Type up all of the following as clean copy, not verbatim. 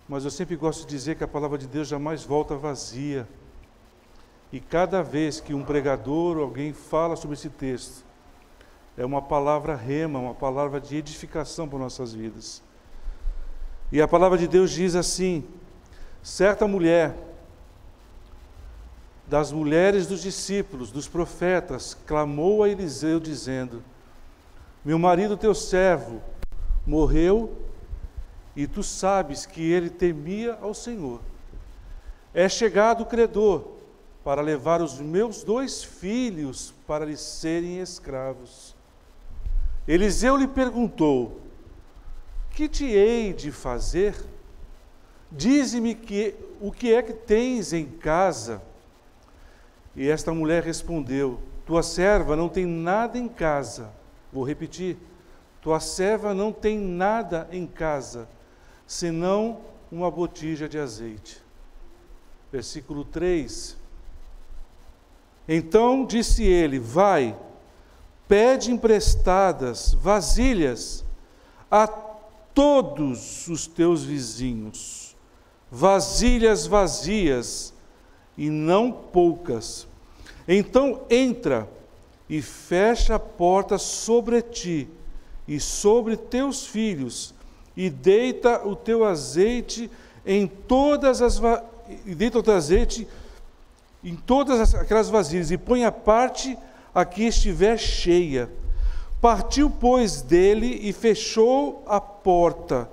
mas eu sempre gosto de dizer que a palavra de Deus jamais volta vazia. E cada vez que um pregador ou alguém fala sobre esse texto, é uma palavra rema, uma palavra de edificação para nossas vidas. E a palavra de Deus diz assim: certa mulher, das mulheres dos discípulos, dos profetas, clamou a Eliseu dizendo: meu marido, teu servo, morreu, e tu sabes que ele temia ao Senhor. É chegado o credor para levar os meus 2 filhos para lhe serem escravos. Eliseu lhe perguntou: que te hei de fazer? Dize-me o que é que tens em casa? E esta mulher respondeu: tua serva não tem nada em casa. Vou repetir: tua serva não tem nada em casa, senão uma botija de azeite. Versículo 3. Então disse ele: vai, pede emprestadas vasilhas a todos os teus vizinhos, vasilhas vazias e não poucas. Então entra e fecha a porta sobre ti e sobre teus filhos, e deita o teu azeite em todas aquelas vasilhas, e põe a parte a que estiver cheia. Partiu, pois, dele e fechou a porta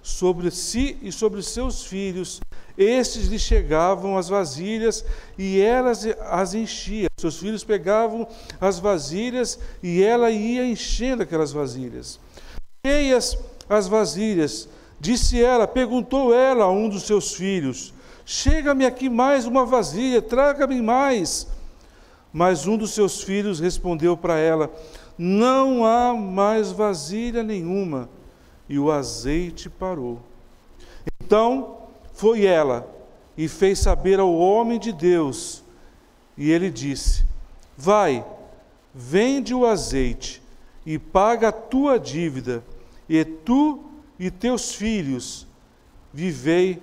sobre si e sobre os seus filhos. Estes lhe chegavam as vasilhas e elas as enchia. Seus filhos pegavam as vasilhas e ela ia enchendo aquelas vasilhas. Cheias as vasilhas, perguntou ela a um dos seus filhos: chega-me aqui mais uma vasilha, traga-me mais. Mas um dos seus filhos respondeu para ela: não há mais vasilha nenhuma. E o azeite parou. Então foi ela e fez saber ao homem de Deus. E ele disse: vai, vende o azeite e paga a tua dívida, e tu e teus filhos vivei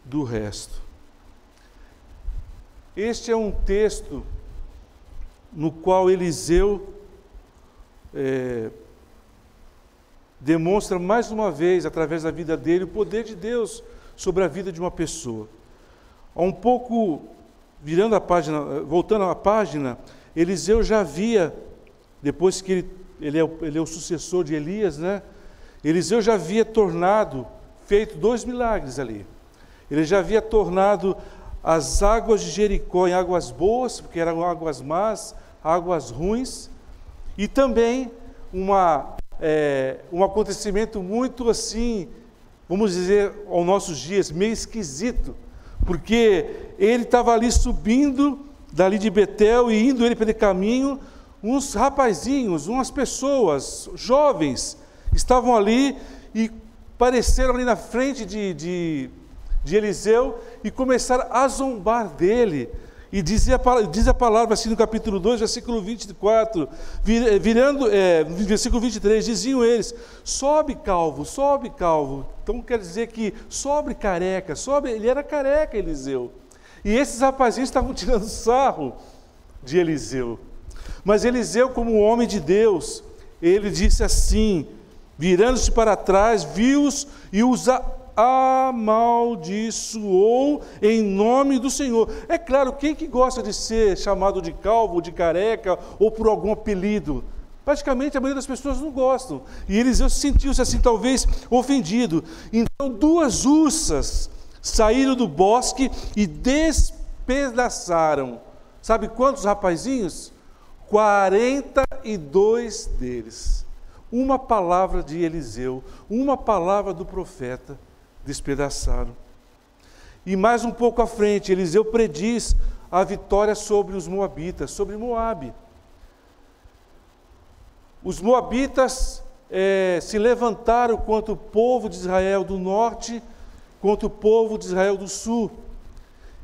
do resto. Este é um texto no qual Eliseu demonstra mais uma vez, através da vida dele, o poder de Deus sobre a vida de uma pessoa. Um pouco, voltando à página, Eliseu já havia, depois que ele é o sucessor de Elias, né? Eliseu já havia feito 2 milagres ali. Ele já havia tornado as águas de Jericó em águas boas, porque eram águas más, águas ruins, e também um acontecimento muito assim, vamos dizer, aos nossos dias, meio esquisito, porque ele estava ali subindo dali de Betel e indo ele pelo caminho, uns rapazinhos, umas pessoas jovens, estavam ali e apareceram ali na frente de Eliseu e começaram a zombar dele. E diz a palavra assim no capítulo 2, versículo 24, versículo 23, diziam eles: sobe calvo, sobe calvo. Então quer dizer que sobe careca, ele era careca, Eliseu. E esses rapazinhos estavam tirando sarro de Eliseu. Mas Eliseu, como homem de Deus, ele disse assim, virando-se para trás, viu-os e os amaldiçoou em nome do Senhor. É claro, quem que gosta de ser chamado de calvo, de careca, ou por algum apelido? Praticamente a maioria das pessoas não gostam. E Eliseu sentiu-se assim, talvez, ofendido. Então 2 ursas saíram do bosque e despedaçaram. Sabe quantos rapazinhos? 42 deles. Uma palavra de Eliseu, uma palavra do profeta, despedaçaram. E mais um pouco à frente, Eliseu prediz a vitória sobre os moabitas, sobre Moabe. Os moabitas se levantaram contra o povo de Israel do norte, contra o povo de Israel do sul.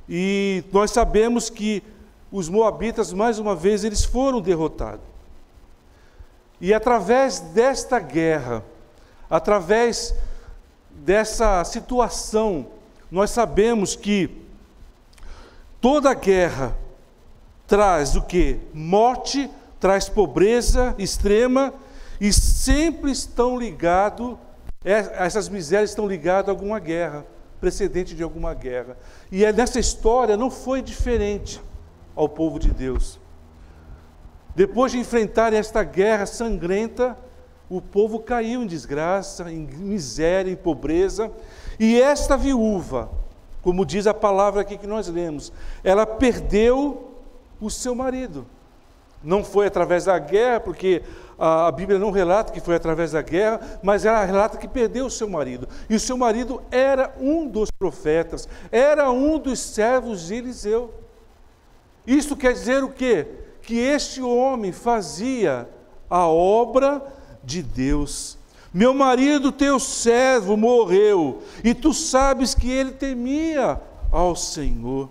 E nós sabemos que os moabitas, mais uma vez, eles foram derrotados. E através desta guerra, através dessa situação, nós sabemos que toda guerra traz o quê? Morte, traz pobreza extrema, e sempre estão ligados, essas misérias estão ligadas a alguma guerra, precedente de alguma guerra. E nessa história não foi diferente ao povo de Deus. Depois de enfrentar esta guerra sangrenta, o povo caiu em desgraça, em miséria, em pobreza, e esta viúva, como diz a palavra aqui que nós lemos, ela perdeu o seu marido. Não foi através da guerra, porque a Bíblia não relata que foi através da guerra, mas ela relata que perdeu o seu marido. E o seu marido era um dos profetas, era um dos servos de Eliseu. Isso quer dizer o quê? Que este homem fazia a obra de Deus. Meu marido, teu servo, morreu, e tu sabes que ele temia ao Senhor.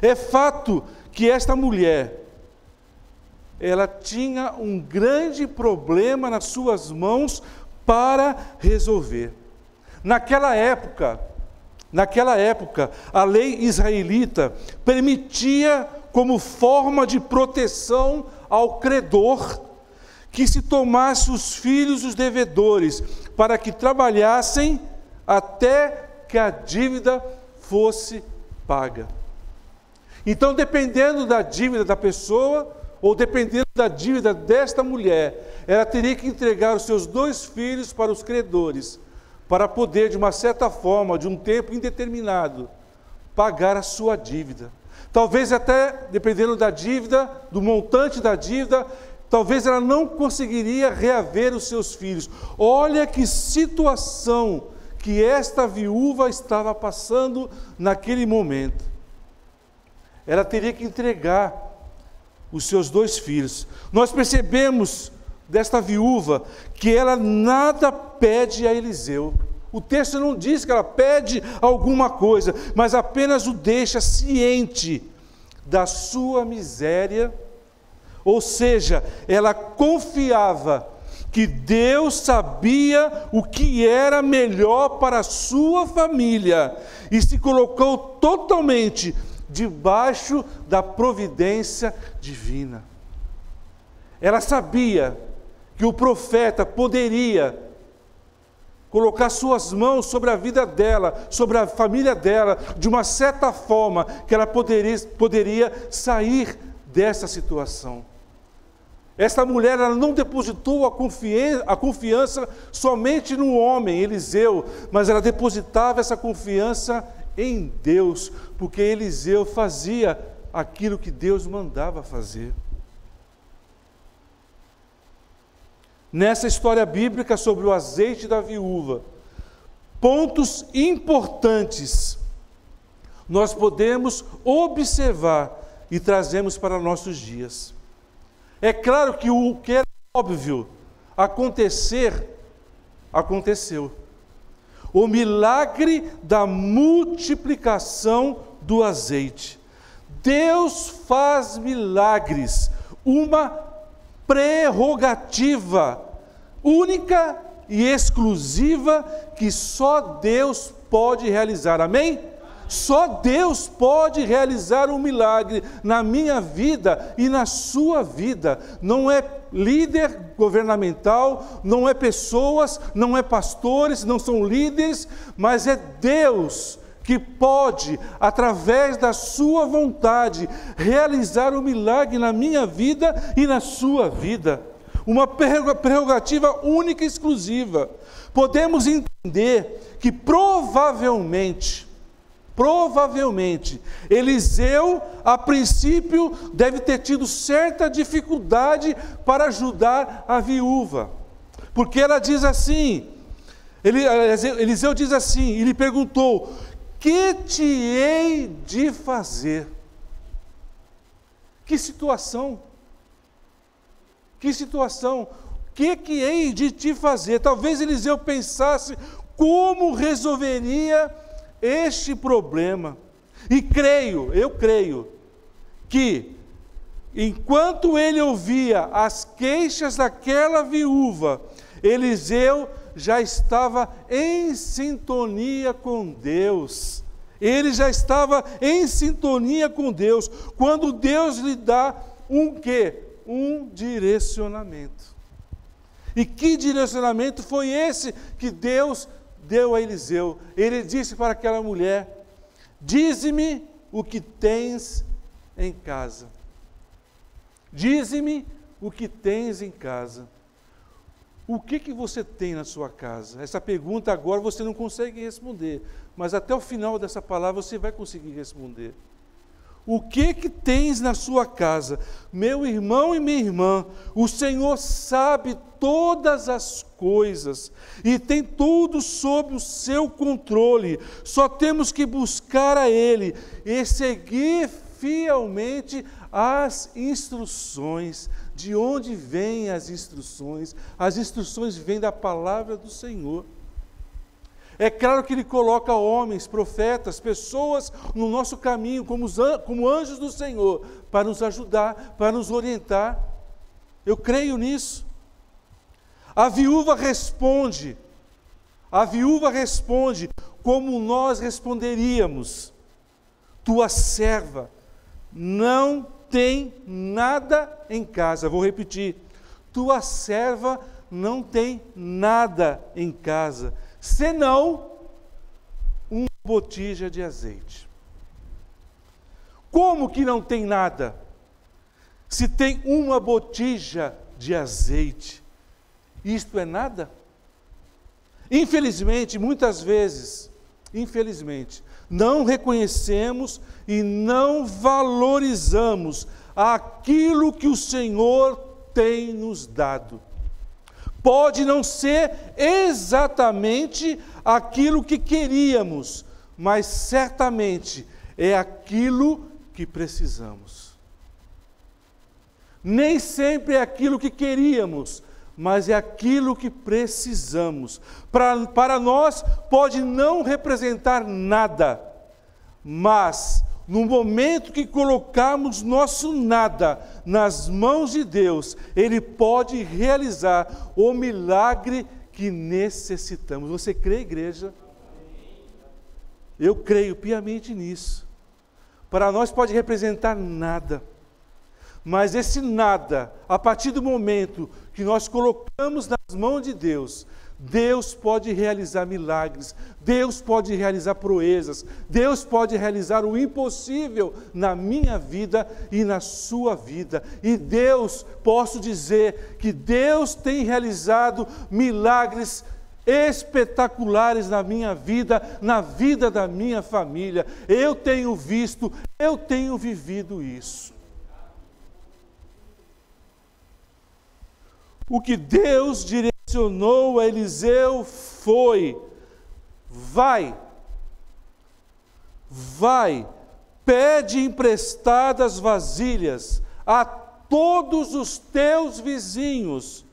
É fato que esta mulher, ela tinha um grande problema nas suas mãos para resolver. Naquela época, a lei israelita permitia, como forma de proteção ao credor, que se tomasse os filhos dos devedores, para que trabalhassem até que a dívida fosse paga. Então, dependendo da dívida da pessoa, ou dependendo da dívida desta mulher, ela teria que entregar os seus 2 filhos para os credores, para poder, de uma certa forma, de um tempo indeterminado, pagar a sua dívida. Talvez até, dependendo da dívida, do montante da dívida, talvez ela não conseguiria reaver os seus filhos. Olha que situação que esta viúva estava passando naquele momento. Ela teria que entregar os seus 2 filhos. Nós percebemos desta viúva que ela nada pede a Eliseu. O texto não diz que ela pede alguma coisa, mas apenas o deixa ciente da sua miséria. Ou seja, ela confiava que Deus sabia o que era melhor para a sua família e se colocou totalmente debaixo da providência divina. Ela sabia que o profeta poderia colocar suas mãos sobre a vida dela, sobre a família dela, de uma certa forma que ela poderia sair dessa situação. Esta mulher, ela não depositou a confiança somente no homem, Eliseu, mas ela depositava essa confiança em Deus, porque Eliseu fazia aquilo que Deus mandava fazer. Nessa história bíblica sobre o azeite da viúva, pontos importantes nós podemos observar e trazemos para nossos dias. É claro que o que era óbvio acontecer, aconteceu. O milagre da multiplicação do azeite. Deus faz milagres, uma prerrogativa única e exclusiva que só Deus pode realizar. Amém? Só Deus pode realizar um milagre na minha vida e na sua vida. Não é líder governamental, não é pessoas, não é pastores, não são líderes, mas é Deus que pode, através da sua vontade, realizar um milagre na minha vida e na sua vida. Uma prerrogativa única e exclusiva. Podemos entender que provavelmente, Eliseu, a princípio, deve ter tido certa dificuldade para ajudar a viúva. Porque ela diz assim, Eliseu diz assim, e lhe perguntou: que te hei de fazer? Que situação? Que situação? O que hei de te fazer? Talvez Eliseu pensasse como resolveria este problema. E eu creio, que enquanto ele ouvia as queixas daquela viúva, Eliseu já estava em sintonia com Deus. Ele já estava em sintonia com Deus, quando Deus lhe dá um quê? Um direcionamento. E que direcionamento foi esse que Deus deu a Eliseu? Ele disse para aquela mulher: dize-me o que tens em casa. Dize-me o que tens em casa. O que você tem na sua casa? Essa pergunta agora você não consegue responder, mas até o final dessa palavra você vai conseguir responder. O que tens na sua casa? Meu irmão e minha irmã, o Senhor sabe todas as coisas e tem tudo sob o seu controle. Só temos que buscar a Ele e seguir fielmente as instruções. De onde vêm as instruções? As instruções vêm da palavra do Senhor. É claro que Ele coloca homens, profetas, pessoas no nosso caminho, como anjos do Senhor, para nos ajudar, para nos orientar. Eu creio nisso. A viúva responde como nós responderíamos: tua serva não tem nada em casa. Vou repetir: tua serva não tem nada em casa, senão uma botija de azeite. Como que não tem nada? Se tem uma botija de azeite, isto é nada? Infelizmente, muitas vezes, não reconhecemos e não valorizamos aquilo que o Senhor tem nos dado. Pode não ser exatamente aquilo que queríamos, mas certamente é aquilo que precisamos. Nem sempre é aquilo que queríamos, mas é aquilo que precisamos. Para nós pode não representar nada, mas no momento que colocarmos nosso nada nas mãos de Deus, Ele pode realizar o milagre que necessitamos. Você crê, igreja? Eu creio piamente nisso. Para nós pode representar nada, mas esse nada, a partir do momento que nós colocamos nas mãos de Deus, Deus pode realizar milagres, Deus pode realizar proezas, Deus pode realizar o impossível na minha vida e na sua vida. E Deus, posso dizer que Deus tem realizado milagres espetaculares na minha vida, na vida da minha família. Eu tenho visto, eu tenho vivido isso. O que Deus direcionou a Eliseu foi: vai, pede emprestadas vasilhas a todos os teus vizinhos,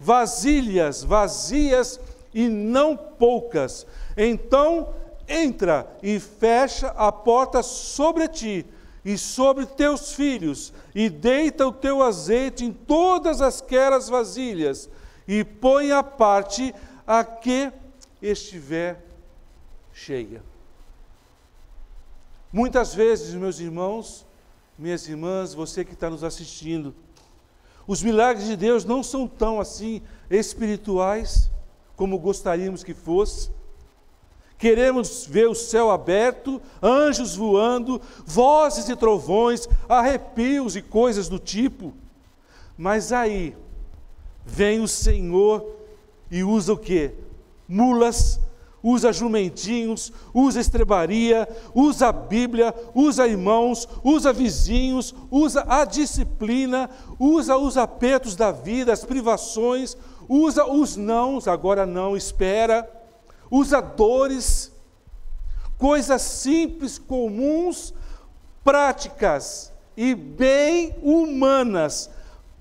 vasilhas vazias e não poucas. Então entra e fecha a porta sobre ti e sobre teus filhos, e deita o teu azeite em todas aquelas vasilhas, e põe à parte a que estiver cheia. Muitas vezes, meus irmãos, minhas irmãs, você que está nos assistindo, os milagres de Deus não são tão assim espirituais como gostaríamos que fosse. Queremos ver o céu aberto, anjos voando, vozes e trovões, arrepios e coisas do tipo. Mas aí vem o Senhor e usa o quê? Mulas, usa jumentinhos, usa estrebaria, usa a Bíblia, usa irmãos, usa vizinhos, usa a disciplina, usa os apertos da vida, as privações, usa os nãos, agora não, espera, usa dores, coisas simples, comuns, práticas e bem humanas,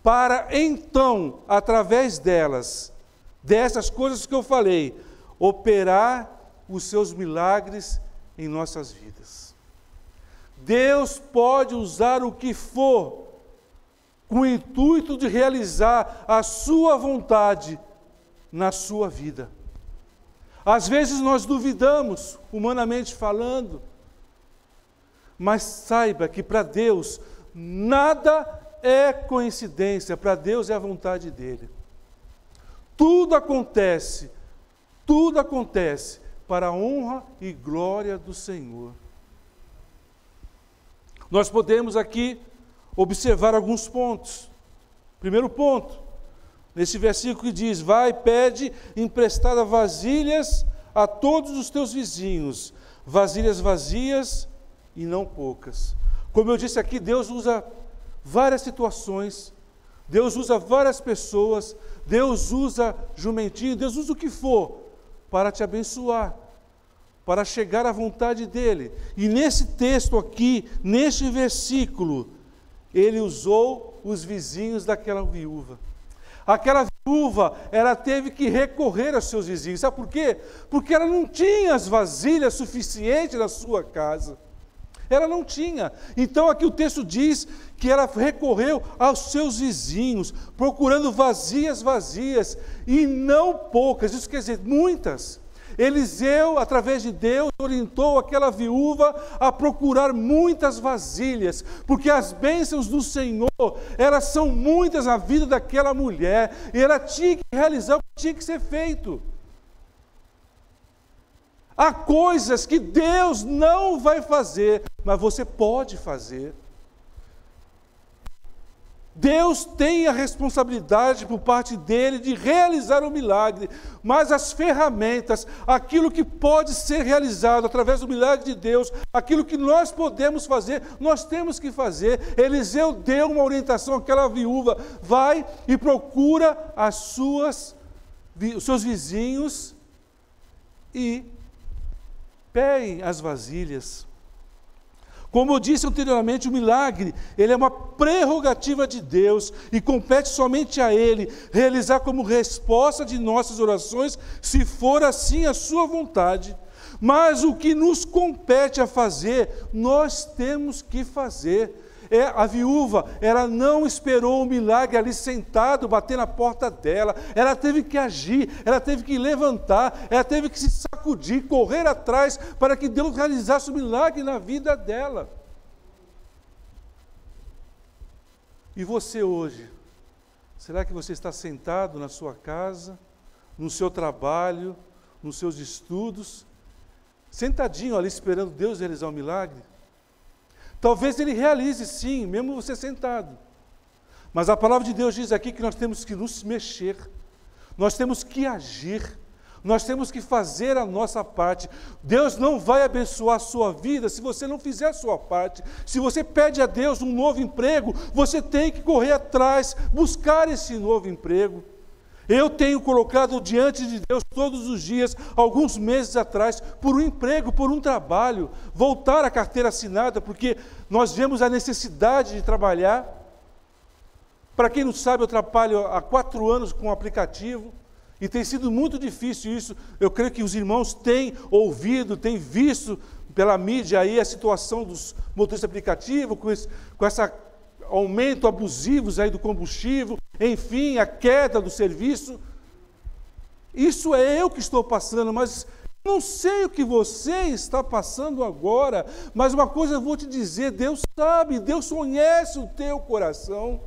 para então, através delas, dessas coisas que eu falei, operar os seus milagres em nossas vidas. Deus pode usar o que for, com o intuito de realizar a sua vontade na sua vida. Às vezes nós duvidamos, humanamente falando, mas saiba que para Deus nada é coincidência, para Deus é a vontade dEle. Tudo acontece para a honra e glória do Senhor. Nós podemos aqui observar alguns pontos. Primeiro ponto, nesse versículo que diz: vai, pede emprestada vasilhas a todos os teus vizinhos, vasilhas vazias e não poucas. Como eu disse aqui, Deus usa várias situações, Deus usa várias pessoas, Deus usa jumentinho, Deus usa o que for para te abençoar, para chegar à vontade dEle. E nesse texto aqui, neste versículo, Ele usou os vizinhos daquela viúva. Aquela viúva, ela teve que recorrer aos seus vizinhos. Sabe por quê? Porque ela não tinha as vasilhas suficientes na sua casa. Ela não tinha. Então aqui o texto diz que ela recorreu aos seus vizinhos, procurando vasilhas vazias, e não poucas, isso quer dizer muitas. Eliseu, através de Deus, orientou aquela viúva a procurar muitas vasilhas, porque as bênçãos do Senhor, elas são muitas na vida daquela mulher, e ela tinha que realizar o que tinha que ser feito. Há coisas que Deus não vai fazer, mas você pode fazer. Deus tem a responsabilidade por parte dele de realizar o milagre, mas as ferramentas, aquilo que pode ser realizado através do milagre de Deus, aquilo que nós podemos fazer, nós temos que fazer. Eliseu deu uma orientação àquela viúva: vai e procura os seus vizinhos e peguem as vasilhas. Como eu disse anteriormente, o milagre, ele é uma prerrogativa de Deus e compete somente a Ele realizar como resposta de nossas orações, se for assim a sua vontade. Mas o que nos compete a fazer, nós temos que fazer. A viúva, ela não esperou o milagre ali sentado, bater na porta dela. Ela teve que agir, ela teve que levantar, ela teve que se sacudir, correr atrás para que Deus realizasse o milagre na vida dela. E você hoje, será que você está sentado na sua casa, no seu trabalho, nos seus estudos, sentadinho ali esperando Deus realizar o milagre? Talvez Ele realize sim, mesmo você sentado. Mas a palavra de Deus diz aqui que nós temos que nos mexer, nós temos que agir, nós temos que fazer a nossa parte. Deus não vai abençoar a sua vida se você não fizer a sua parte. Se você pede a Deus um novo emprego, você tem que correr atrás, buscar esse novo emprego. Eu tenho colocado diante de Deus todos os dias, alguns meses atrás, por um emprego, por um trabalho, voltar à carteira assinada, porque nós vemos a necessidade de trabalhar. Para quem não sabe, eu trabalho há 4 anos com um aplicativo, e tem sido muito difícil isso. Eu creio que os irmãos têm ouvido, têm visto pela mídia aí a situação dos motoristas de aplicativo, com esse aumento abusivos aí do combustível, enfim, a queda do serviço. Isso é eu que estou passando, mas não sei o que você está passando agora, mas uma coisa eu vou te dizer: Deus sabe, Deus conhece o teu coração.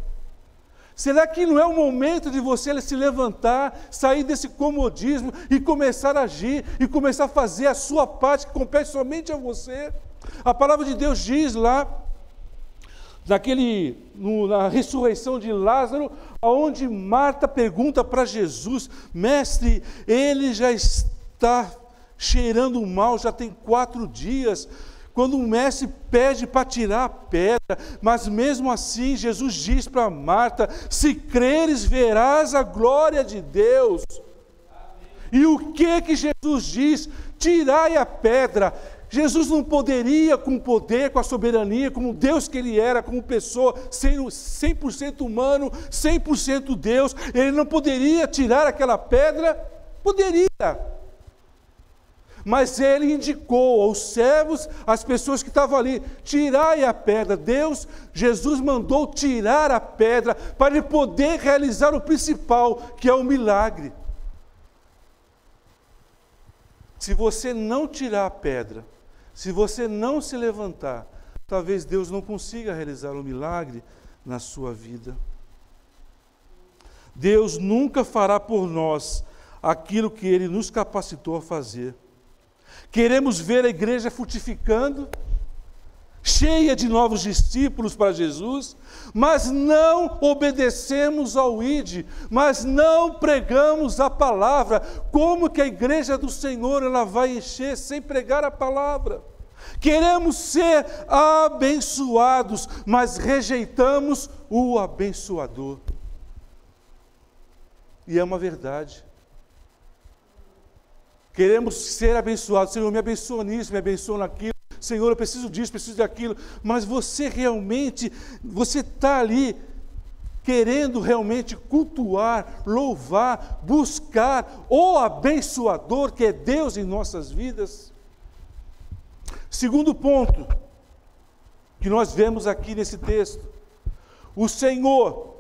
Será que não é o momento de você se levantar, sair desse comodismo e começar a agir, e começar a fazer a sua parte que compete somente a você? A palavra de Deus diz lá, na ressurreição de Lázaro, onde Marta pergunta para Jesus: mestre, ele já está cheirando mal, já tem 4 dias, quando o mestre pede para tirar a pedra, mas mesmo assim Jesus diz para Marta: se creres, verás a glória de Deus. E o que Jesus diz? Tirai a pedra. Jesus não poderia, com o poder, com a soberania, como Deus que Ele era, como pessoa, sendo 100% humano, 100% Deus, Ele não poderia tirar aquela pedra? Poderia. Mas Ele indicou aos servos, às pessoas que estavam ali: tirai a pedra. Jesus mandou tirar a pedra, para Ele poder realizar o principal, que é o milagre. Se você não tirar a pedra, se você não se levantar, talvez Deus não consiga realizar um milagre na sua vida. Deus nunca fará por nós aquilo que Ele nos capacitou a fazer. Queremos ver a igreja frutificando, cheia de novos discípulos para Jesus, mas não obedecemos ao ID, mas não pregamos a palavra. Como que a igreja do Senhor ela vai encher sem pregar a palavra? Queremos ser abençoados, mas rejeitamos o abençoador. E é uma verdade. Queremos ser abençoados. Senhor, me abençoa nisso, me abençoa naquilo. Senhor, eu preciso disso, preciso daquilo. Mas você realmente, você está ali querendo realmente cultuar, louvar, buscar o abençoador que é Deus em nossas vidas? Segundo ponto que nós vemos aqui nesse texto, o Senhor,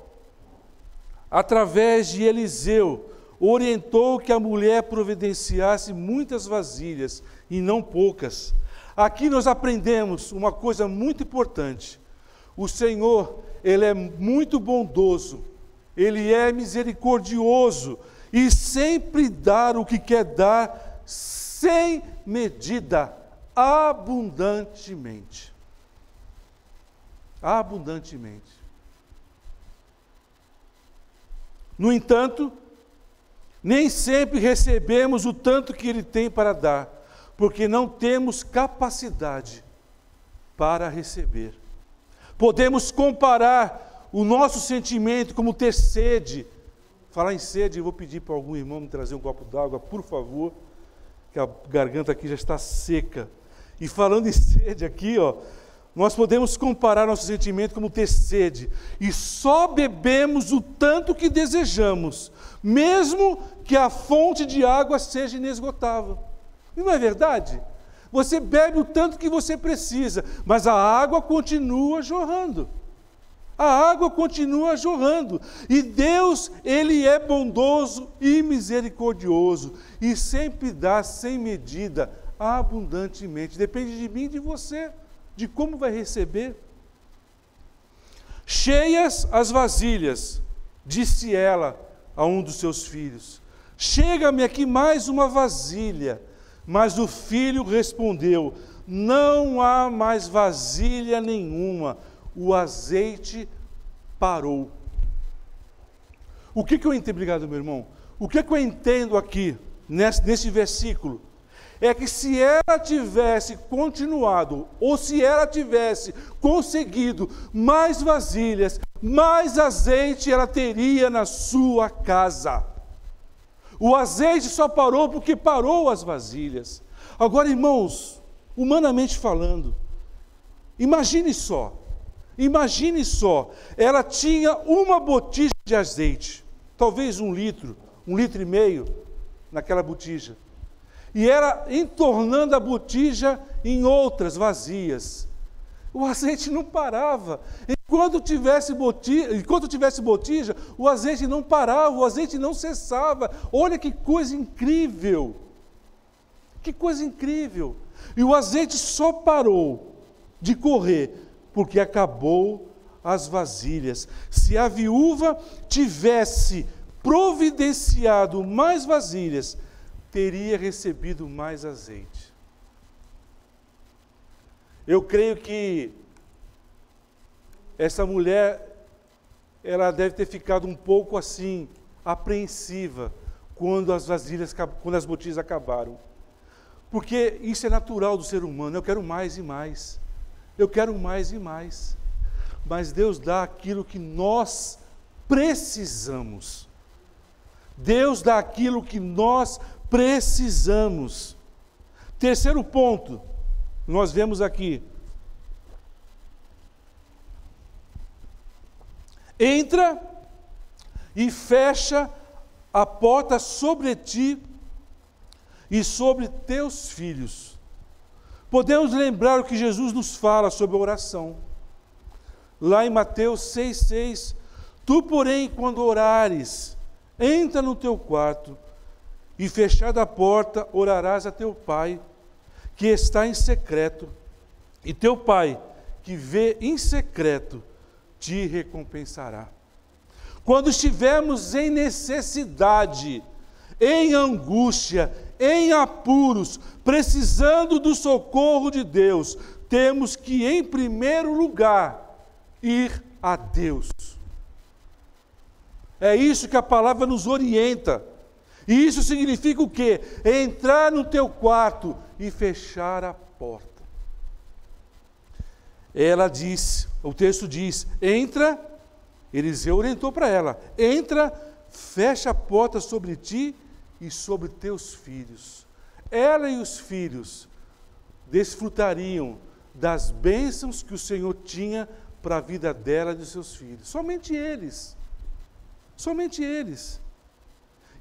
através de Eliseu, orientou que a mulher providenciasse muitas vasilhas e não poucas. Aqui nós aprendemos uma coisa muito importante. O Senhor, Ele é muito bondoso, Ele é misericordioso e sempre dá o que quer dar sem medida, abundantemente. Abundantemente. No entanto, nem sempre recebemos o tanto que Ele tem para dar, porque não temos capacidade para receber. Podemos comparar o nosso sentimento como ter sede. Falar em sede, eu vou pedir para algum irmão me trazer um copo d'água, por favor, que a garganta aqui já está seca. E falando em sede aqui, nós podemos comparar nosso sentimento como ter sede, e só bebemos o tanto que desejamos, mesmo que a fonte de água seja inesgotável. Não é verdade? Você bebe o tanto que você precisa, mas a água continua jorrando. A água continua jorrando. E Deus, Ele é bondoso e misericordioso, e sempre dá sem medida, abundantemente. Depende de mim e de você, de como vai receber. Cheias as vasilhas, disse ela a um dos seus filhos, chega-me aqui mais uma vasilha. Mas o filho respondeu, não há mais vasilha nenhuma, o azeite parou. O que eu entendo, obrigado meu irmão, o que eu entendo aqui, nesse versículo, é que se ela tivesse continuado, ou se ela tivesse conseguido mais vasilhas, mais azeite ela teria na sua casa. O azeite só parou porque parou as vasilhas. Agora, irmãos, humanamente falando, imagine só, ela tinha uma botija de azeite, talvez 1 litro, 1,5 litro naquela botija, e ela entornando a botija em outras vazias. O azeite não parava. Enquanto tivesse botija, o azeite não parava, o azeite não cessava. Olha que coisa incrível! Que coisa incrível! E o azeite só parou de correr porque acabou as vasilhas. Se a viúva tivesse providenciado mais vasilhas, teria recebido mais azeite. Eu creio que essa mulher, ela deve ter ficado um pouco assim, apreensiva, quando as botijas acabaram. Porque isso é natural do ser humano, eu quero mais e mais. Eu quero mais e mais. Mas Deus dá aquilo que nós precisamos. Deus dá aquilo que nós precisamos. Terceiro ponto, nós vemos aqui. Entra e fecha a porta sobre ti e sobre teus filhos. Podemos lembrar o que Jesus nos fala sobre a oração. Lá em Mateus 6,6, tu, porém, quando orares, entra no teu quarto e fechada a porta, orarás a teu pai, que está em secreto, e teu pai, que vê em secreto, te recompensará. Quando estivermos em necessidade, em angústia, em apuros, precisando do socorro de Deus, temos que, em primeiro lugar, ir a Deus. É isso que a palavra nos orienta. E isso significa o quê? Entrar no teu quarto e fechar a porta. Ela diz, o texto diz, entra, Eliseu orientou para ela, entra, fecha a porta sobre ti e sobre teus filhos. Ela e os filhos desfrutariam das bênçãos que o Senhor tinha para a vida dela e dos seus filhos. Somente eles. Somente eles.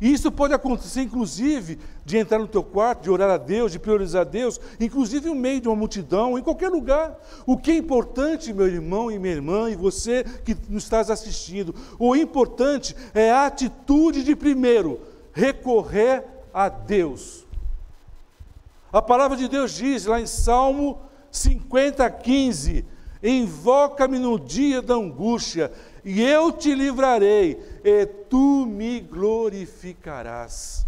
E isso pode acontecer, inclusive, de entrar no teu quarto, de orar a Deus, de priorizar a Deus, inclusive no meio de uma multidão, em qualquer lugar. O que é importante, meu irmão e minha irmã, e você que nos estás assistindo, o importante é a atitude de, primeiro, recorrer a Deus. A palavra de Deus diz, lá em Salmo 50:15, invoca-me no dia da angústia, e eu te livrarei, e tu me glorificarás.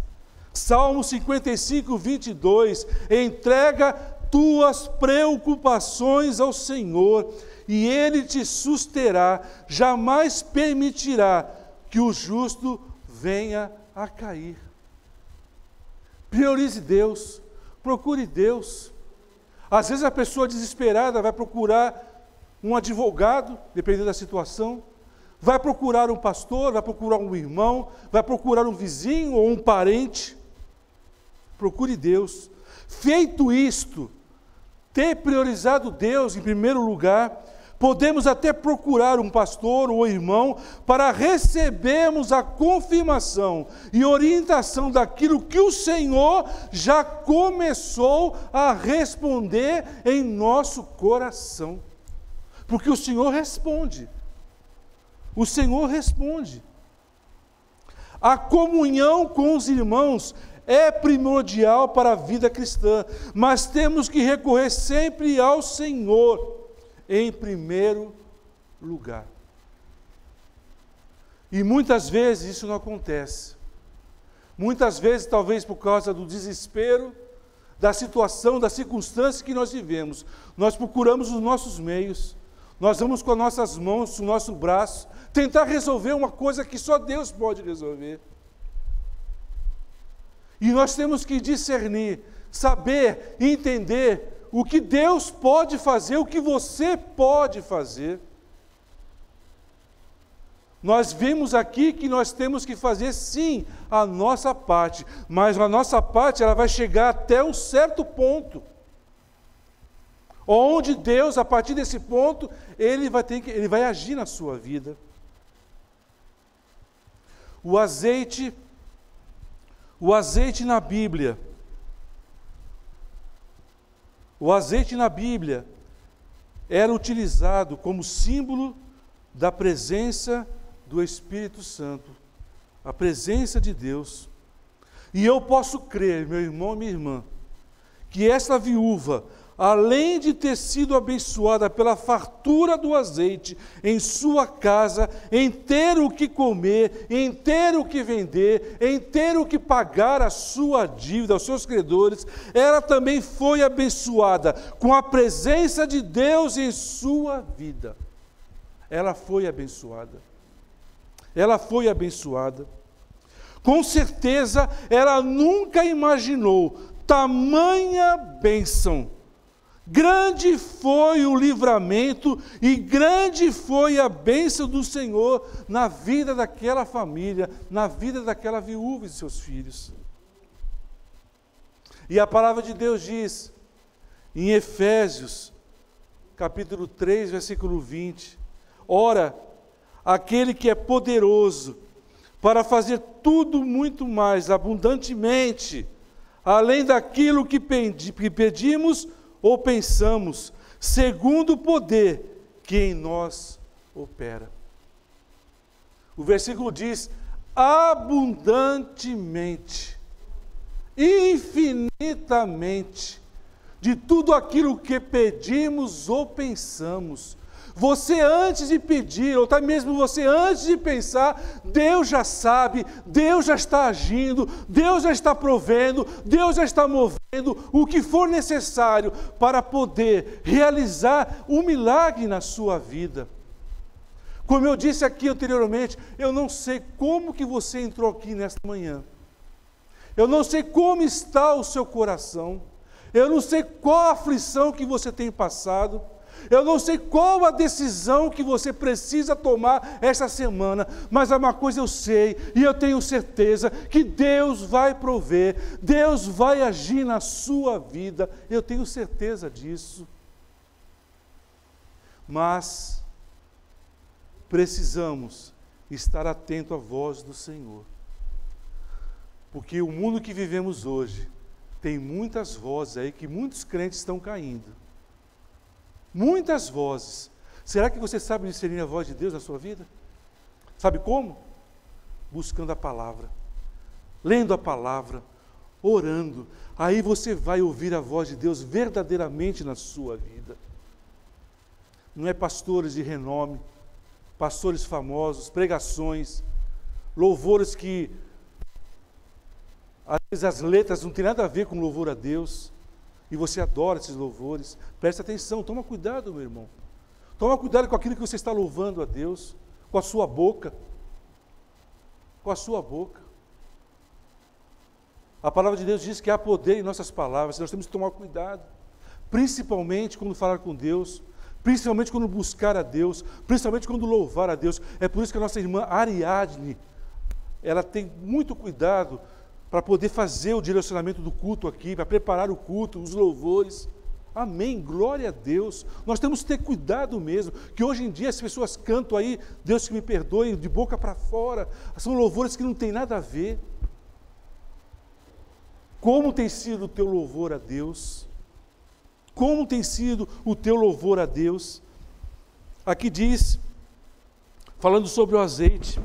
Salmo 55:22, entrega tuas preocupações ao Senhor, e Ele te susterá, jamais permitirá que o justo venha a cair. Priorize Deus, procure Deus. Às vezes a pessoa desesperada vai procurar um advogado, dependendo da situação, vai procurar um pastor, vai procurar um irmão, vai procurar um vizinho ou um parente. Procure Deus. Feito isto, ter priorizado Deus em primeiro lugar, podemos até procurar um pastor ou irmão para recebermos a confirmação e orientação daquilo que o Senhor já começou a responder em nosso coração. Porque o Senhor responde. O Senhor responde. A comunhão com os irmãos é primordial para a vida cristã, mas temos que recorrer sempre ao Senhor em primeiro lugar. E muitas vezes isso não acontece. Muitas vezes, talvez por causa do desespero, da situação, da circunstância que nós vivemos, nós procuramos os nossos meios, nós vamos com as nossas mãos, o nosso braço, tentar resolver uma coisa que só Deus pode resolver. E nós temos que discernir, saber, entender o que Deus pode fazer, o que você pode fazer. Nós vimos aqui que nós temos que fazer sim a nossa parte, mas a nossa parte ela vai chegar até um certo ponto, onde Deus, a partir desse ponto, Ele vai agir na sua vida. O azeite na Bíblia, era utilizado como símbolo da presença do Espírito Santo, a presença de Deus. E eu posso crer, meu irmão e minha irmã, que essa viúva, além de ter sido abençoada pela fartura do azeite em sua casa, em ter o que comer, em ter o que vender, em ter o que pagar a sua dívida, aos seus credores, ela também foi abençoada com a presença de Deus em sua vida. Ela foi abençoada. Ela foi abençoada. Com certeza, ela nunca imaginou tamanha bênção. Grande foi o livramento e grande foi a bênção do Senhor na vida daquela família, na vida daquela viúva e de seus filhos. E a palavra de Deus diz, em Efésios, capítulo 3, versículo 20, ora, aquele que é poderoso para fazer tudo muito mais abundantemente, além daquilo que pedimos ou pensamos, segundo o poder que em nós opera. O versículo diz, abundantemente. infinitamente de tudo aquilo que pedimos ou pensamos. Você antes de pedir, ou até mesmo você antes de pensar, Deus já sabe, Deus já está agindo, Deus já está provendo, Deus já está movendo o que for necessário para poder realizar um milagre na sua vida. Como eu disse aqui anteriormente, eu não sei como que você entrou aqui nesta manhã. Eu não sei como está o seu coração. Eu não sei qual a aflição que você tem passado. Eu não sei qual a decisão que você precisa tomar esta semana, mas uma coisa eu sei e eu tenho certeza que Deus vai prover, Deus vai agir na sua vida, eu tenho certeza disso. Mas precisamos estar atento à voz do Senhor, porque o mundo que vivemos hoje tem muitas vozes aí que muitos crentes estão caindo. Muitas vozes. Será que você sabe discernir a voz de Deus na sua vida? Sabe como? Buscando a palavra, lendo a palavra, orando. Aí você vai ouvir a voz de Deus verdadeiramente na sua vida. Não é pastores de renome, pastores famosos, pregações, louvores que às vezes as letras não têm nada a ver com louvor a Deus. E você adora esses louvores. Preste atenção, toma cuidado, meu irmão. Toma cuidado com aquilo que você está louvando a Deus, com a sua boca. Com a sua boca. A palavra de Deus diz que há poder em nossas palavras, nós temos que tomar cuidado. Principalmente quando falar com Deus, principalmente quando buscar a Deus, principalmente quando louvar a Deus. É por isso que a nossa irmã Ariadne, ela tem muito cuidado para poder fazer o direcionamento do culto aqui, para preparar o culto, os louvores. Amém, glória a Deus. Nós temos que ter cuidado mesmo, que hoje em dia as pessoas cantam aí, Deus que me perdoe, de boca para fora, são louvores que não tem nada a ver. Como tem sido o teu louvor a Deus? Como tem sido o teu louvor a Deus? Aqui diz, falando sobre o azeite,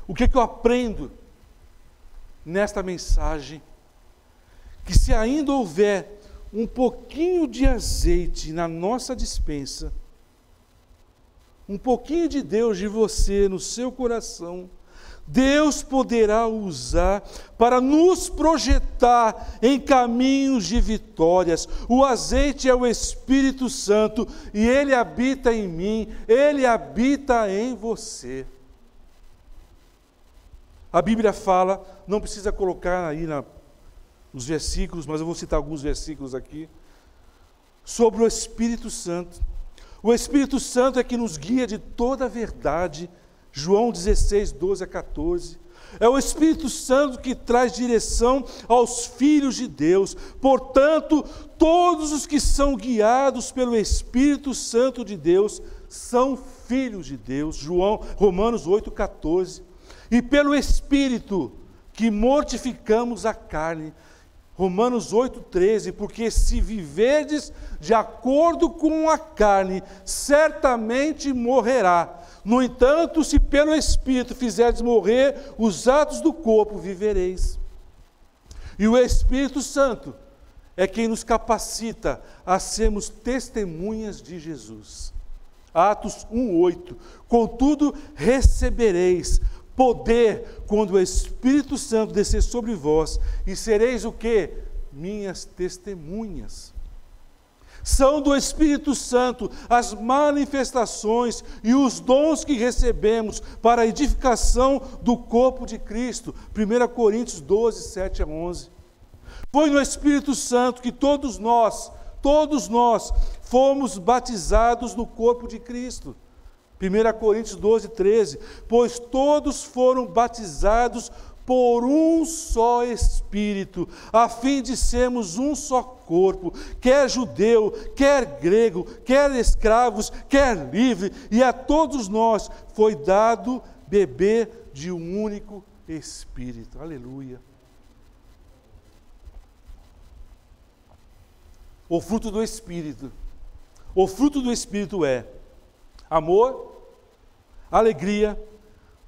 o que eu aprendo nesta mensagem? Que se ainda houver um pouquinho de azeite na nossa despensa, um pouquinho de Deus, de você, no seu coração, Deus poderá usar para nos projetar em caminhos de vitórias. O azeite é o Espírito Santo e Ele habita em mim, Ele habita em você. A Bíblia fala, não precisa colocar aí nos versículos, mas eu vou citar alguns versículos aqui, sobre o Espírito Santo. O Espírito Santo é que nos guia de toda a verdade, João 16, 12 a 14. É o Espírito Santo que traz direção aos filhos de Deus. Portanto, todos os que são guiados pelo Espírito Santo de Deus são filhos de Deus. Romanos 8, 14. E pelo Espírito que mortificamos a carne. Romanos 8,13, porque se viverdes de acordo com a carne, certamente morrerá. No entanto, se pelo Espírito fizerdes morrer os atos do corpo, vivereis. E o Espírito Santo é quem nos capacita a sermos testemunhas de Jesus. Atos 1,8. Contudo, recebereis poder quando o Espírito Santo descer sobre vós, e sereis o quê? Minhas testemunhas. São do Espírito Santo as manifestações e os dons que recebemos para a edificação do corpo de Cristo. 1 Coríntios 12, 7 a 11. Foi no Espírito Santo que todos nós fomos batizados no corpo de Cristo. 1 Coríntios 12, 13, pois todos foram batizados por um só Espírito, a fim de sermos um só corpo, quer judeu, quer grego, quer escravos, quer livre, e a todos nós foi dado beber de um único Espírito. Aleluia. O fruto do Espírito. O fruto do Espírito é amor, alegria,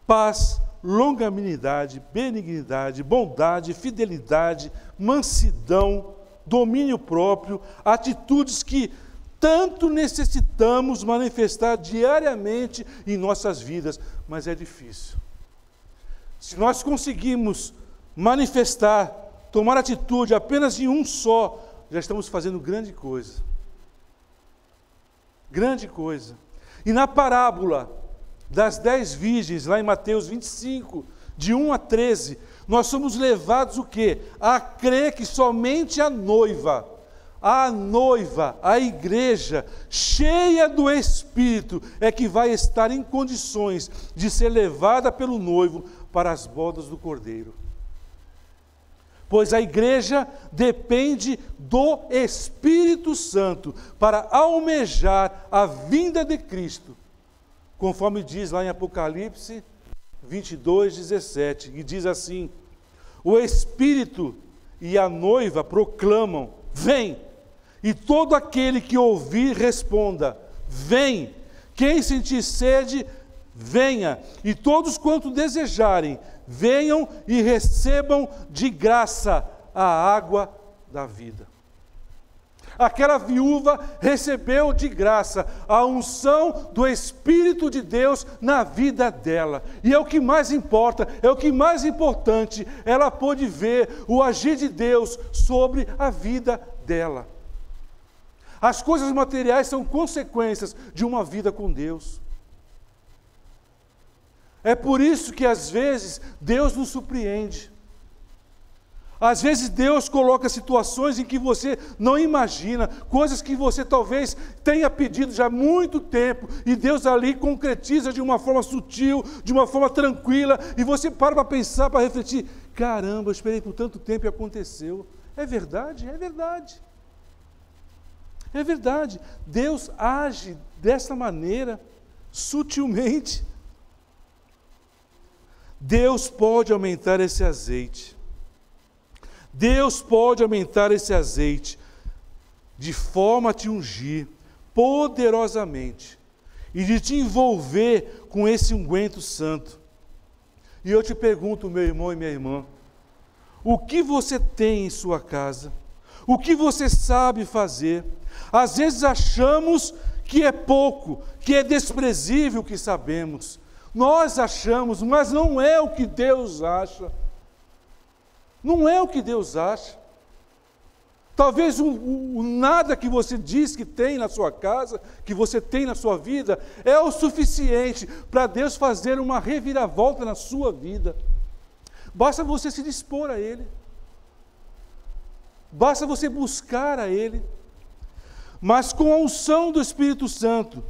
paz, longanimidade, benignidade, bondade, fidelidade, mansidão, domínio próprio, atitudes que tanto necessitamos manifestar diariamente em nossas vidas, mas é difícil. Se nós conseguimos manifestar, tomar atitude apenas em um só, já estamos fazendo grande coisa. Grande coisa. E na parábola das 10 virgens, lá em Mateus 25, de 1 a 13, nós somos levados o quê? A crer que somente a noiva, a igreja, cheia do Espírito, é que vai estar em condições de ser levada pelo noivo para as bodas do Cordeiro. Pois a igreja depende do Espírito Santo para almejar a vinda de Cristo, conforme diz lá em Apocalipse 22:17, e diz assim: o Espírito e a noiva proclamam: vem! E todo aquele que ouvir, responda: vem! Quem sentir sede, venha! E todos quanto desejarem, venham e recebam de graça a água da vida. Aquela viúva recebeu de graça a unção do Espírito de Deus na vida dela. E é o que mais importa, é o que mais importante. Ela pôde ver o agir de Deus sobre a vida dela. As coisas materiais são consequências de uma vida com Deus. É por isso que às vezes Deus nos surpreende. Às vezes Deus coloca situações em que você não imagina, coisas que você talvez tenha pedido já há muito tempo, e Deus ali concretiza de uma forma sutil, de uma forma tranquila, e você para pensar, para refletir: caramba, eu esperei por tanto tempo e aconteceu. É verdade? É verdade. É verdade. Deus age dessa maneira, sutilmente. Deus pode aumentar esse azeite. Deus pode aumentar esse azeite de forma a te ungir poderosamente e de te envolver com esse unguento santo. E eu te pergunto, meu irmão e minha irmã, o que você tem em sua casa? O que você sabe fazer? Às vezes achamos que é pouco, que é desprezível o que sabemos. Nós achamos, mas não é o que Deus acha. Não é o que Deus acha. Talvez o nada que você diz que tem na sua casa, que você tem na sua vida, é o suficiente para Deus fazer uma reviravolta na sua vida. Basta você se dispor a Ele. Basta você buscar a Ele. Mas com a unção do Espírito Santo,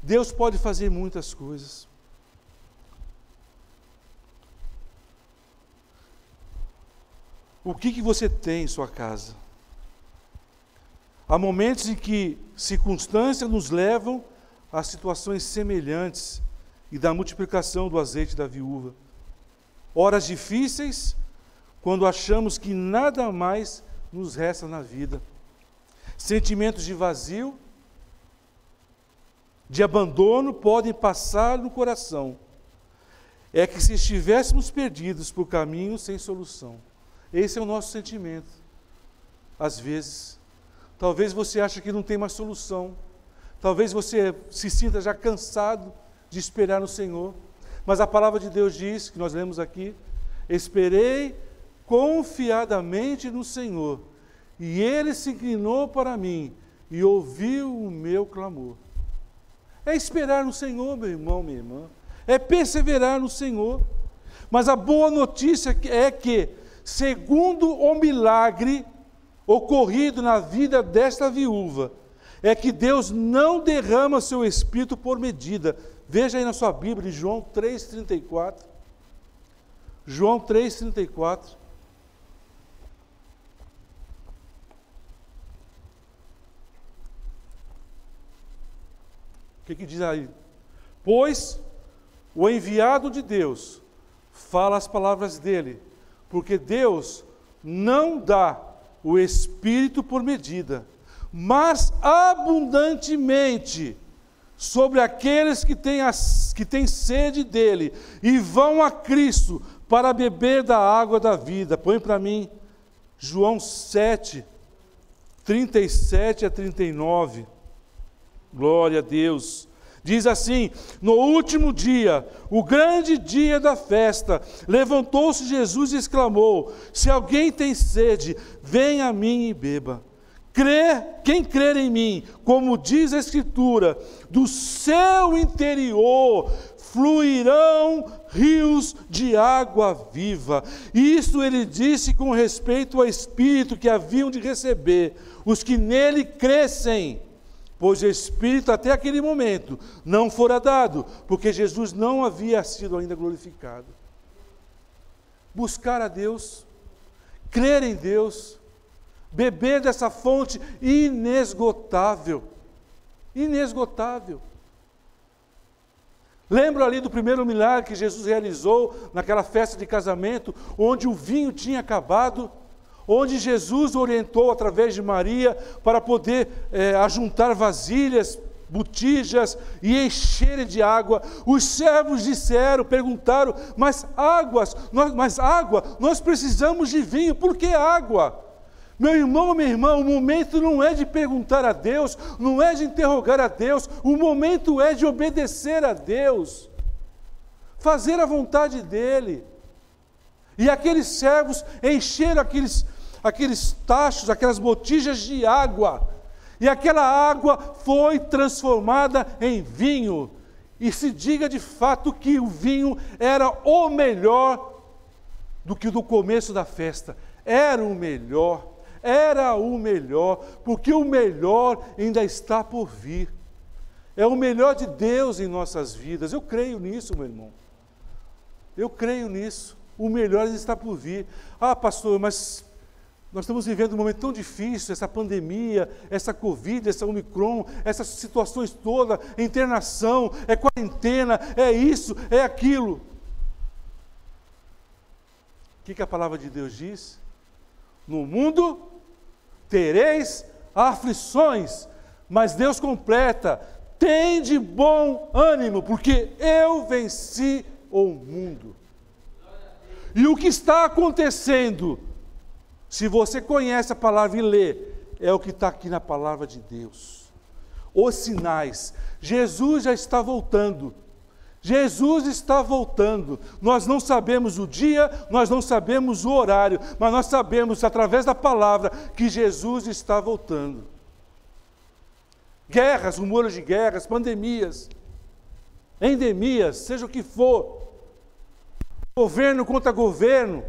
Deus pode fazer muitas coisas. O que você tem em sua casa? Há momentos em que circunstâncias nos levam a situações semelhantes e da multiplicação do azeite da viúva. Horas difíceis, quando achamos que nada mais nos resta na vida. Sentimentos de vazio, de abandono podem passar no coração. É que se estivéssemos perdidos por caminhos sem solução. Esse é o nosso sentimento. Às vezes, talvez você ache que não tem mais solução. Talvez você se sinta já cansado de esperar no Senhor. Mas a palavra de Deus diz, que nós lemos aqui: esperei confiadamente no Senhor, e Ele se inclinou para mim e ouviu o meu clamor. É esperar no Senhor, meu irmão, minha irmã. É perseverar no Senhor. Mas a boa notícia é que, segundo o milagre ocorrido na vida desta viúva, é que Deus não derrama seu Espírito por medida. Veja aí na sua Bíblia, em João 3,34. João 3,34. O que diz aí? Pois o enviado de Deus fala as palavras dele, porque Deus não dá o Espírito por medida, mas abundantemente sobre aqueles que têm sede dele e vão a Cristo para beber da água da vida. Põe para mim João 7, 37 a 39. Glória a Deus. Diz assim: no último dia, o grande dia da festa, levantou-se Jesus e exclamou: se alguém tem sede, venha a mim e beba. Quem crer em mim, como diz a Escritura, do seu interior fluirão rios de água viva. Isso ele disse com respeito ao Espírito que haviam de receber os que nele crescem, pois o Espírito até aquele momento não fora dado, porque Jesus não havia sido ainda glorificado. Buscar a Deus, crer em Deus, beber dessa fonte inesgotável, inesgotável. Lembra ali do primeiro milagre que Jesus realizou naquela festa de casamento, onde o vinho tinha acabado, onde Jesus orientou através de Maria para poder ajuntar vasilhas, botijas e encherem de água. Os servos perguntaram, mas água, nós precisamos de vinho, por que água? Meu irmão, minha irmã, o momento não é de perguntar a Deus, não é de interrogar a Deus, o momento é de obedecer a Deus, fazer a vontade dEle. E aqueles servos encheram aqueles tachos, aquelas botijas de água, e aquela água foi transformada em vinho. E se diga de fato que o vinho era o melhor do que do começo da festa, era o melhor, porque o melhor ainda está por vir. É o melhor de Deus em nossas vidas. Eu creio nisso, meu irmão. Eu creio nisso. O melhor ainda está por vir. Ah, pastor, mas nós estamos vivendo um momento tão difícil, essa pandemia, essa Covid, essa Omicron, essas situações todas, internação, é quarentena, é isso, é aquilo. O que a palavra de Deus diz? No mundo tereis aflições, mas Deus completa: tende bom ânimo, porque eu venci o mundo. E o que está acontecendo, se você conhece a palavra e lê, é o que está aqui na palavra de Deus. Os sinais. Jesus já está voltando. Jesus está voltando. Nós não sabemos o dia, nós não sabemos o horário, mas nós sabemos, através da palavra, que Jesus está voltando. Guerras, rumores de guerras, pandemias, endemias, seja o que for, governo contra governo.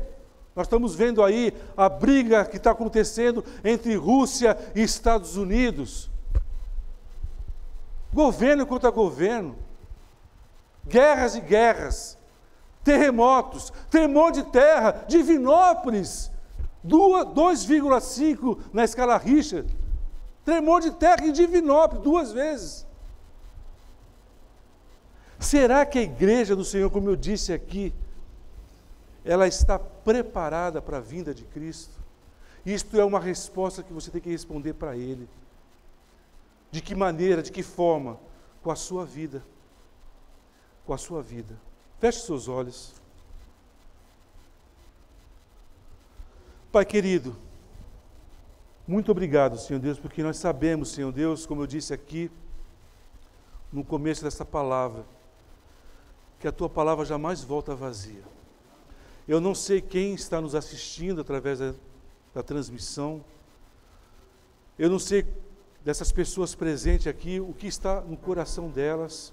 Nós estamos vendo aí a briga que está acontecendo entre Rússia e Estados Unidos. Governo contra governo. Guerras e guerras. Terremotos. Tremor de terra. Divinópolis. 2,5 na escala Richter. Tremor de terra em Divinópolis 2 vezes. Será que a igreja do Senhor, como eu disse aqui, ela está preparada para a vinda de Cristo? Isto é uma resposta que você tem que responder para Ele. De que maneira, de que forma? Com a sua vida. Com a sua vida. Feche seus olhos. Pai querido, muito obrigado, Senhor Deus, porque nós sabemos, Senhor Deus, como eu disse aqui, no começo dessa palavra, que a Tua palavra jamais volta vazia. Eu não sei quem está nos assistindo através da transmissão. Eu não sei dessas pessoas presentes aqui, o que está no coração delas.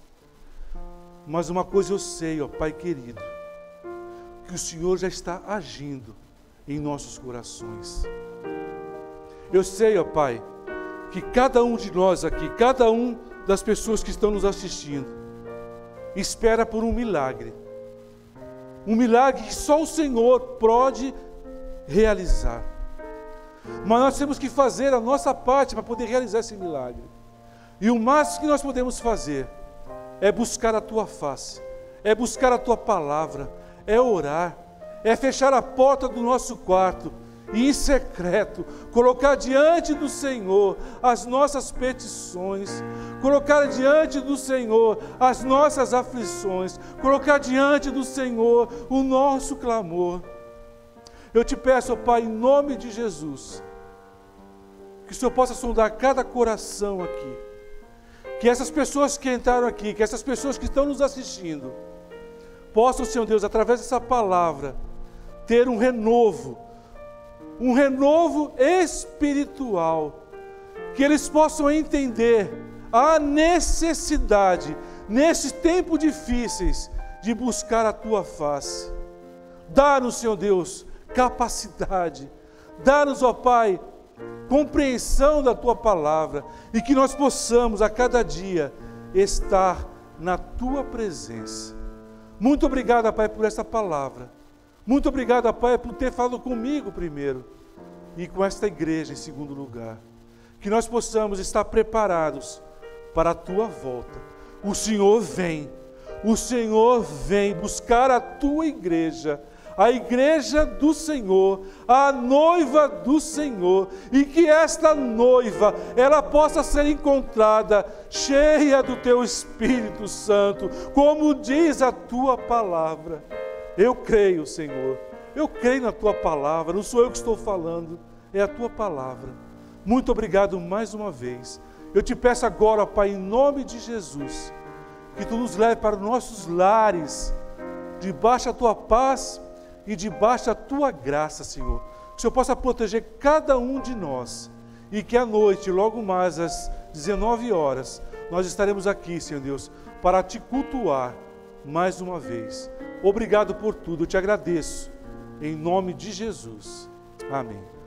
Mas uma coisa eu sei, ó Pai querido, que o Senhor já está agindo em nossos corações. Eu sei, ó Pai, que cada um de nós aqui, cada um das pessoas que estão nos assistindo, espera por um milagre. Um milagre que só o Senhor pode realizar. Mas nós temos que fazer a nossa parte para poder realizar esse milagre. E o máximo que nós podemos fazer é buscar a Tua face, é buscar a Tua palavra, é orar, é fechar a porta do nosso quarto e em secreto, colocar diante do Senhor as nossas petições, colocar diante do Senhor as nossas aflições, colocar diante do Senhor o nosso clamor. Eu te peço, ó Pai, em nome de Jesus, que o Senhor possa sondar cada coração aqui, que essas pessoas que entraram aqui, que essas pessoas que estão nos assistindo, possam, Senhor Deus, através dessa palavra, ter um renovo espiritual, que eles possam entender a necessidade, nesses tempos difíceis, de buscar a Tua face. Dá-nos, Senhor Deus, capacidade, dá-nos, ó Pai, compreensão da Tua palavra, e que nós possamos a cada dia estar na Tua presença. Muito obrigado, Pai, por essa palavra. Muito obrigado, Pai, por ter falado comigo primeiro e com esta igreja em segundo lugar. Que nós possamos estar preparados para a Tua volta. O Senhor vem buscar a Tua igreja, a igreja do Senhor, a noiva do Senhor, e que esta noiva, ela possa ser encontrada cheia do Teu Espírito Santo, como diz a Tua palavra. Eu creio, Senhor, eu creio na Tua palavra, não sou eu que estou falando, é a Tua palavra. Muito obrigado mais uma vez. Eu te peço agora, Pai, em nome de Jesus, que Tu nos leve para os nossos lares, debaixo da Tua paz e debaixo da Tua graça, Senhor. Que o Senhor possa proteger cada um de nós, e que à noite, logo mais às 19 horas, nós estaremos aqui, Senhor Deus, para Te cultuar mais uma vez. Obrigado por tudo, eu Te agradeço, em nome de Jesus. Amém.